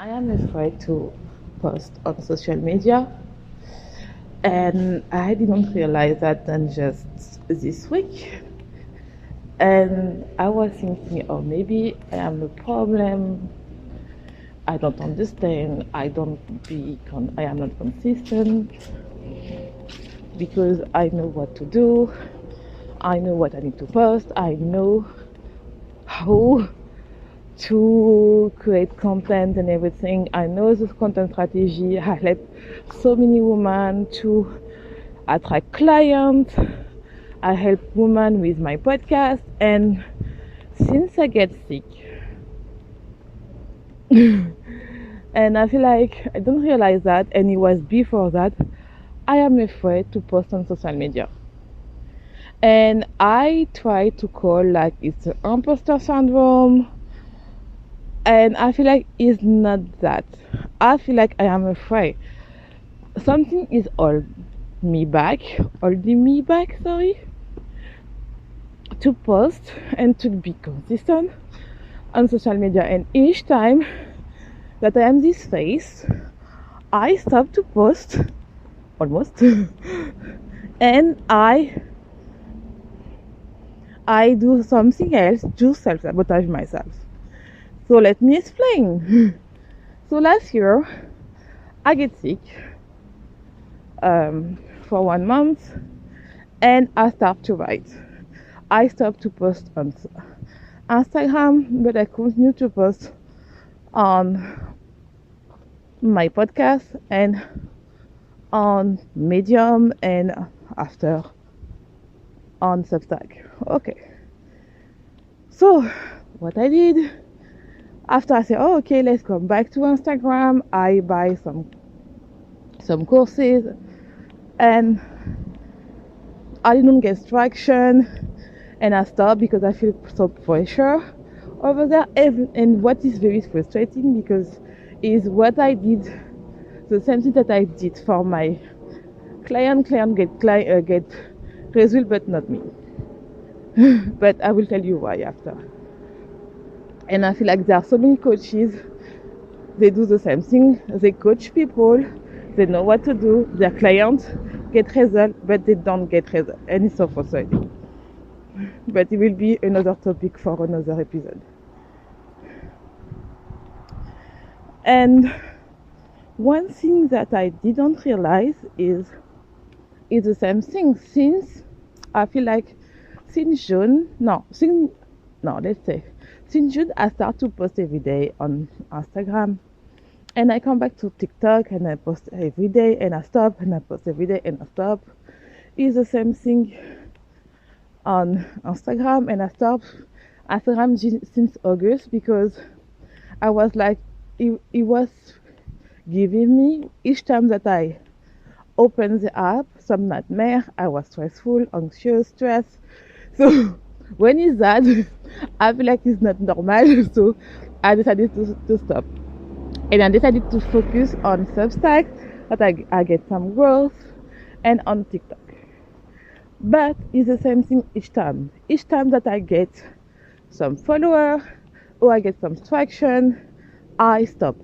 I am afraid to post on social media, and I didn't realize that until just this week. And I was thinking, oh, maybe I am a problem. I don't understand. I am not consistent because I know what to do. I know what I need to post. I know how to create content and everything. I know this content strategy. I help so many women to attract clients. I help women with my podcast, and since I get sick, and I feel like I don't realize that, and it was before that, I am afraid to post on social media. And I try to call like it's an imposter syndrome, and I feel like it's not that. I feel like I am afraid something is holding me back, sorry, to post and to be consistent on social media. And each time that I am this face, I stop to post almost, and I do something else to self-sabotage myself. So let me explain. So last year I get sick for 1 month, and I start to write. I stopped to post on Instagram, but I continue to post on my podcast and on Medium, and after on Substack. Okay. So what I did after, I said, oh, okay, let's come back to Instagram. I buy some courses, and I didn't get traction, and I stopped because I feel so pressure over there. And what is very frustrating because is what I did, the same thing that I did for my client get result, but not me. But I will tell you why after. And I feel like there are so many coaches, they do the same thing. They coach people, they know what to do, their clients get results, but they don't get results, and it's so frustrating. But it will be another topic for another episode. And one thing that I didn't realize is the same thing since I feel like since June, let's say since June I start to post every day on Instagram, and I come back to TikTok and I post every day and I stop, and I post every day and I stop. It's the same thing on Instagram, and I stopped Instagram since August because I was like, it was giving me each time that I open the app some nightmare. I was stressful, anxious, stressed. So when it's that, I feel like it's not normal. So I decided to stop, and I decided to focus on Substack that I get some growth, and on TikTok. But it's the same thing each time. Each time that I get some follower or I get some traction, I stop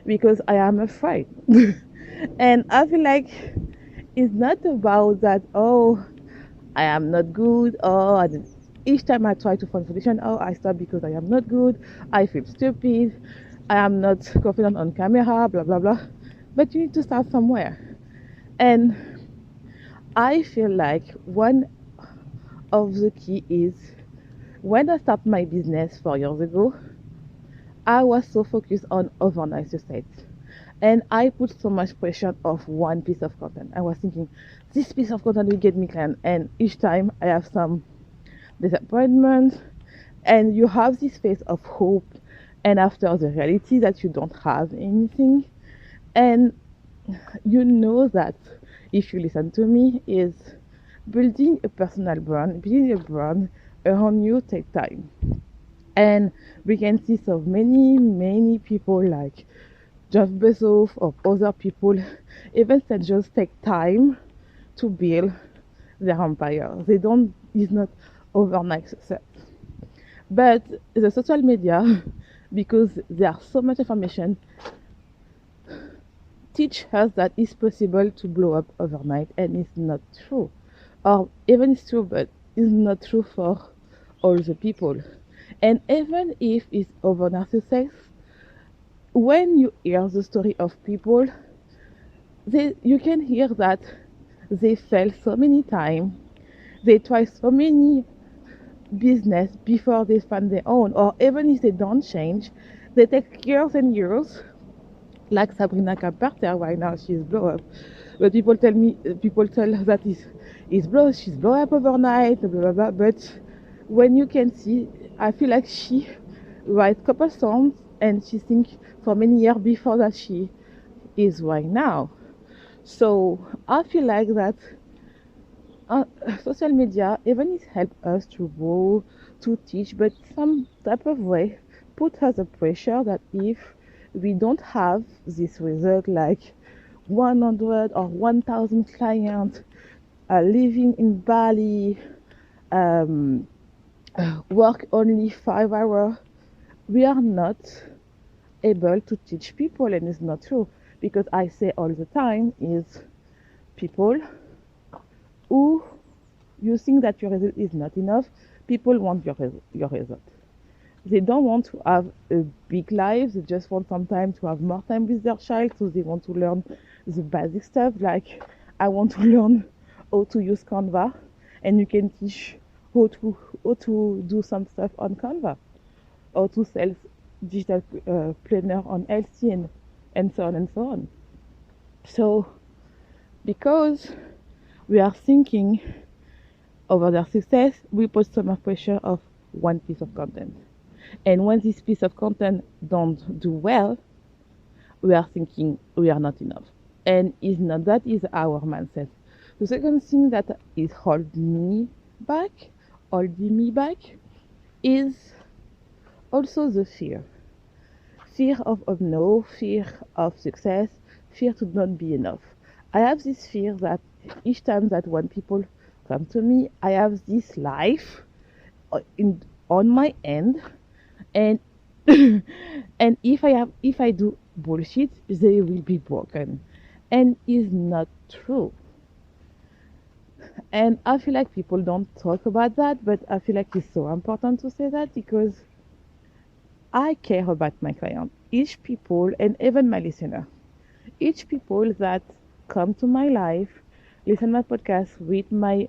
because I am afraid. And I feel like it's not about that, oh, I am not good, or each time I try to find solution, oh, I stop because I am not good, I feel stupid, I am not confident on camera, blah blah blah. But you need to start somewhere. And I feel like one of the key is when I started my business 4 years ago, I was so focused on overnight success. And I put so much pressure of one piece of content. I was thinking, this piece of content will get me clients. And each time I have some disappointment, and you have this phase of hope, and after the reality that you don't have anything. And you know that if you listen to me, is building a personal brand, building a brand around you take time. And we can see so many people like Jeff Bezos or other people, even that just take time to build their empire. It's not overnight success. But the social media because there's so much information teach us that it's possible to blow up overnight, and it's not true. Or even it's true, but it's not true for all the people. And even if it's overnight success, when you hear the story of people, you can hear that they fail so many times, they try so many business before they find their own, or even if they don't change, they take years and years, like Sabrina Carpenter. Right now she's blow up, but people tell her that she's blow up overnight, blah blah blah. But when you can see, I feel like she write couple songs and she think for many years before that she is right now. So I feel like that social media even it help us to grow, to teach, but some type of way put us a pressure that if we don't have this result like 100 or 1000 clients living in Bali, um, work only 5 hours, we are not able to teach people, and it's not true, because I say all the time is people who you think that your result is not enough, people want your result. They don't want to have a big life, they just want some time to have more time with their child, so they want to learn the basic stuff, like I want to learn how to use Canva, and you can teach how to do some stuff on Canva, or to sell digital planner on Etsy, and so on and so on. So because we are thinking over their success, we put so much pressure of one piece of content. And when this piece of content don't do well, we are thinking we are not enough. And is not that is our mindset. The second thing that is holding me back is also the fear. Fear of no, fear of success, fear to not be enough. I have this fear that each time that when people come to me, I have this life on my end, and and if I do bullshit, they will be broken, and it's not true. And I feel like people don't talk about that, but I feel like it's so important to say that, because I care about my client, each people, and even my listener, each people that come to my life, listen my podcast, read my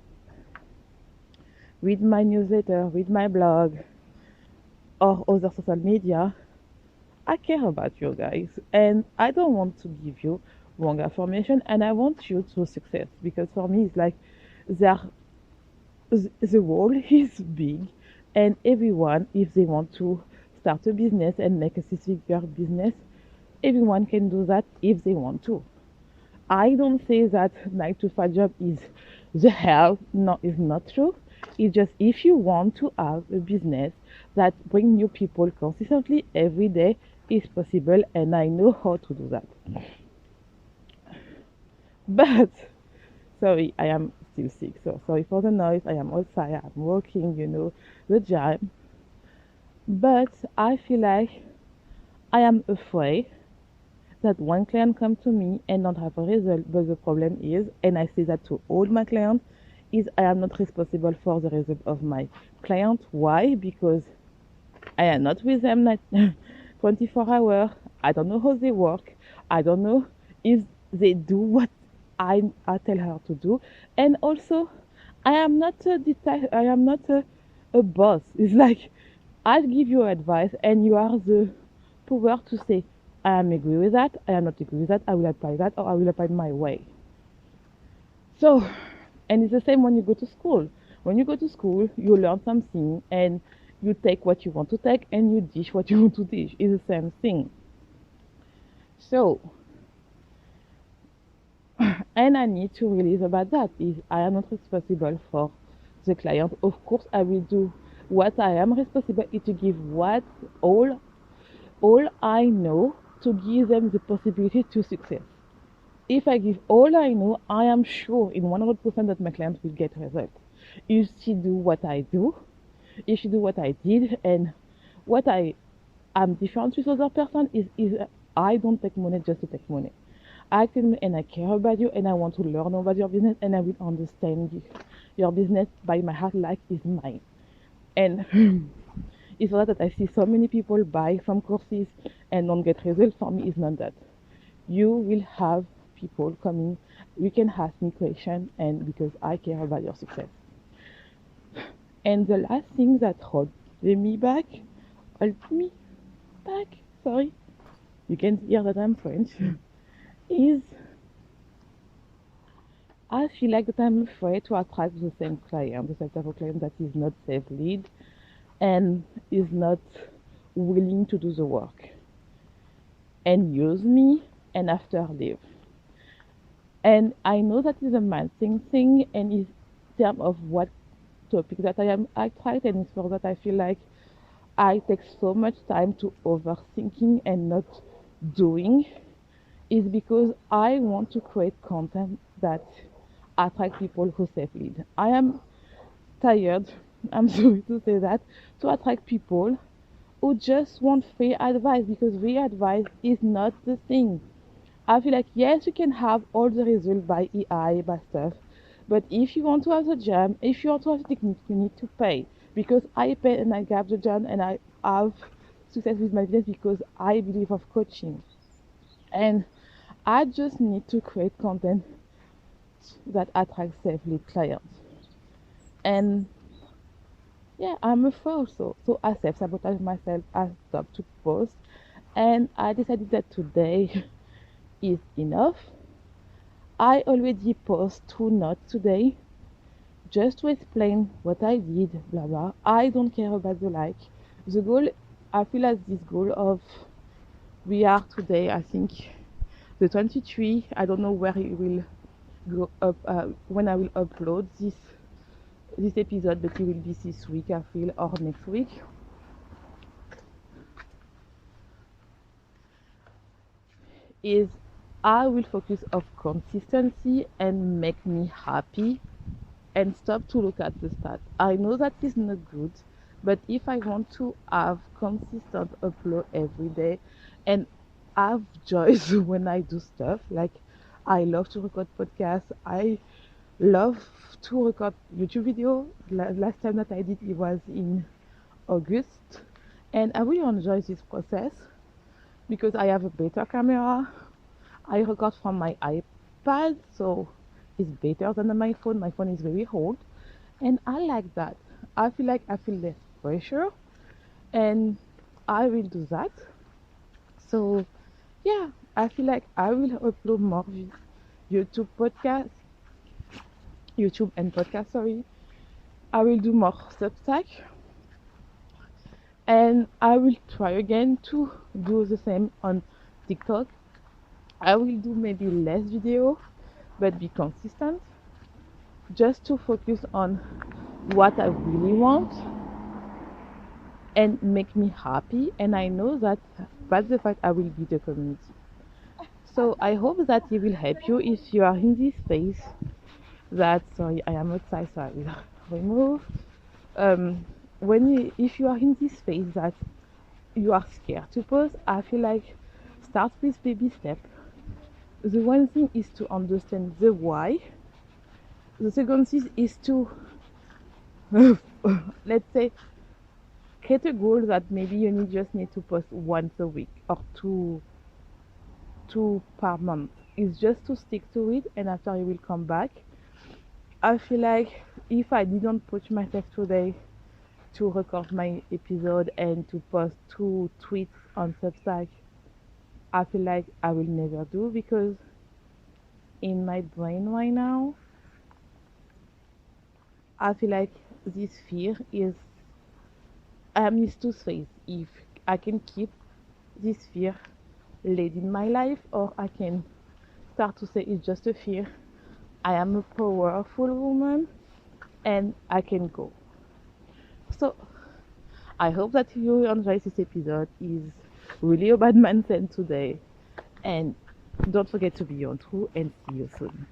newsletter, read my blog, or other social media. I care about you guys, and I don't want to give you wrong information, and I want you to success, because for me it's like there the world is big, and everyone, if they want to start a business and make a six-figure business, everyone can do that if they want to. I don't say that 9 to 5 job is the hell. No, it's not true. It's just if you want to have a business that bring new people consistently every day, is possible, and I know how to do that. But sorry, I am still sick, so sorry for the noise. I am outside, I'm walking, the gym. But I feel like I am afraid that one client come to me and not have a result. But the problem is, and I say that to all my clients, is I am not responsible for the result of my client. Why? Because I am not with them like 24 hours. I don't know how they work. I don't know if they do what I tell her to do. And also, I am not a boss. It's like I give you advice, and you are the power to say, I am agree with that, I am not agree with that, I will apply that, or I will apply my way. So, and it's the same when you go to school. When you go to school, you learn something, and you take what you want to take, and you dish what you want to dish. It's the same thing. So, and I need to release about that. Is I am not responsible for the client. Of course, I will do what I am responsible is to give all I know, to give them the possibility to success. If I give all I know, I am sure in 100% that my clients will get results. If she do what I do, if she do what I did, and what I I'm different with other person is I don't take money just to take money. I can and I care about you and I want to learn about your business and I will understand your business by my heart like it's mine. And it's not that I see so many people buy some courses and don't get results. For me, it's not that. You will have people coming. You can ask me questions, and because I care about your success. And the last thing that holds me back, sorry, you can hear that I'm French, is I feel like that I'm afraid to attract the same client, the same type of client that is not self-lead and is not willing to do the work and use me and after leave. And I know that is a mindset thing and is terms of what topic that I tried, and it's for that I feel like I take so much time to overthinking and not doing is because I want to create content that attract people who self-lead. I am tired, I'm sorry to say that, to attract people who just want free advice because free advice is not the thing. I feel like yes, you can have all the results by AI, by stuff, but if you want to have the job, if you want to have the technique, you need to pay. Because I pay and I get the job and I have success with my business because I believe of coaching. And I just need to create content that attracts self-lead clients. And yeah, I'm afraid also. So I self-sabotage myself, I stopped to post. And I decided that today is enough. I already post 2 notes today just to explain what I did, blah blah. I don't care about the like. The goal, I feel like this goal of we are today, I think the 23. I don't know where it will go up when I will upload this episode, but it will be this week, I feel, or next week. Is I will focus on consistency and make me happy and stop to look at the stats. I know that is not good, but if I want to have consistent upload every day and have joy when I do stuff, like I love to record podcasts, I love to record YouTube video. Last time that I did it was in August, and I really enjoy this process because I have a better camera. I record from my iPad, so it's better than my phone. My phone is very old, and I like that. I feel like I feel less pressure, and I will do that. So yeah, I feel like I will upload more YouTube podcasts, YouTube and podcast. Sorry, I will do more Substack, and I will try again to do the same on TikTok. I will do maybe less video, but be consistent, just to focus on what I really want and make me happy. And I know that by the fact I will build a community. So I hope that it will help you if you are in this phase. That sorry, I am outside, so I will remove. If you are in this phase that you are scared to post, I feel like start with baby step. The one thing is to understand the why. The second thing is to let's say create a goal that maybe you just need to post once a week or two per month. It's just to stick to it, and after you will come back. I feel like if I didn't push myself today to record my episode and to post 2 tweets on Substack, I feel like I will never do, because in my brain right now I feel like this fear is I am used to face if I can keep this fear leading my life, or I can start to say it's just a fear. I am a powerful woman and I can go. So I hope that you enjoy this episode. Is really about mindset today, and don't forget to be on true, and see you soon.